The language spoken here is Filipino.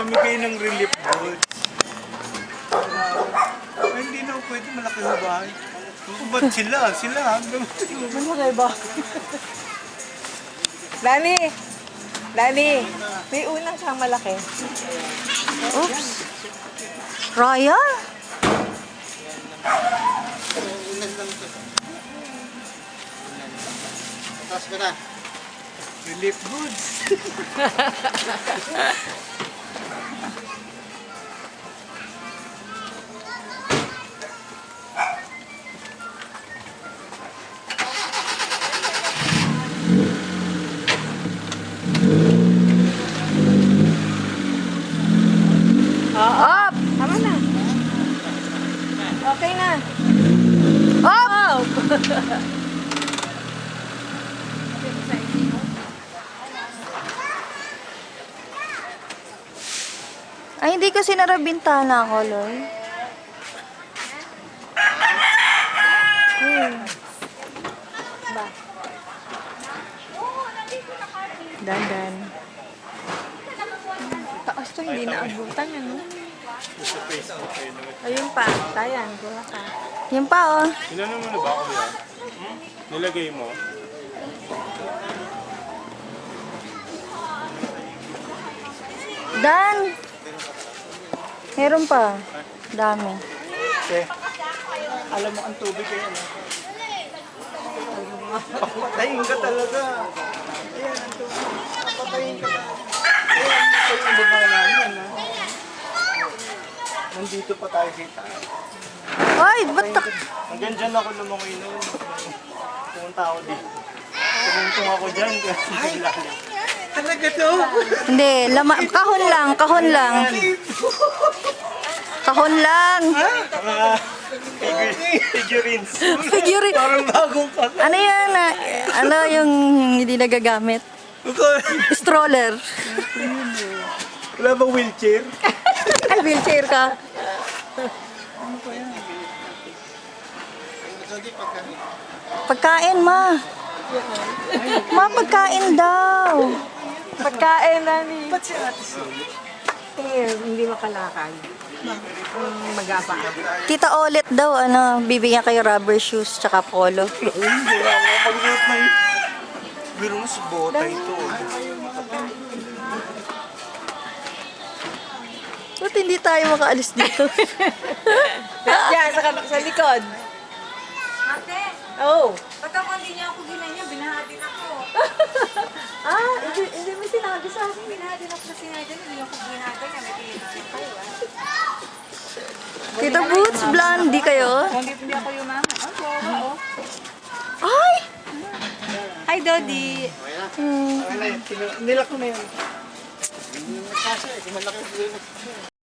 Namigay ng relief goods. Ay, hindi na pwede, malaki na bahay. Ba't sila? Sila hanggang Malaki ba? Dani! Dani! May unang siyang malaki. Oops. Raya? Taas ka na. Relief goods. Up! Tama na. Okay na. Up! Ay, hindi kasi narabintana ko, Loy. Ba? Dandan. Taas to, hindi naabutan ano? Ayun pa. Tayan, kuha ka. Yan pa, oh. Sinano mo na ba ako yan? Nilagay mo? Dan! Meron pa. Dami. Kasi, alam mo ang tubig kayo, no? Papatayin ka talaga. Ayan, ang tubig. Papatayin ka na. Ayan, ito yung baba namin, ha? Nandito pa tayo kita. Ay, ba't na... Hanggang dyan ako lumangoy noon. Pumunta ako dito. Tumungtong ako dyan. Ay! Talaga to? Hindi, kahon lang, kahon lang. Kahon lang. Mga figurines. Figure. Parang bagong kaka. Ano yan? Ano yung hindi nagagamit? Stroller. Wala bang wheelchair? Ay, wheelchair ka. Pagkain, ma. Ma, pagkain daw. Pagkain, Dani. Ba't si Ate Sulit? Eh, hindi makalakad. Mag-apa. Tita Olet daw, bibigyan kayo rubber shoes tsaka polo. Hindi ako pag-uot ng... Biro mo si Bota ito. Ba't hindi tayo makaalis dito? Diyan, sa likod. Ate, Oh. ba't ako hindi niya ako ginanyan? Binahati na ako. Hindi mo sinabi sa akin. Binahati na ako sa sinadyan. Hindi ako binahati. Kami pinahati kayo. Tita Boots, blondie kayo? Hindi ako yung mama. Oo. Ay! Hi, Dodi. Nila ko na yun. Hindi na kasi, malaki.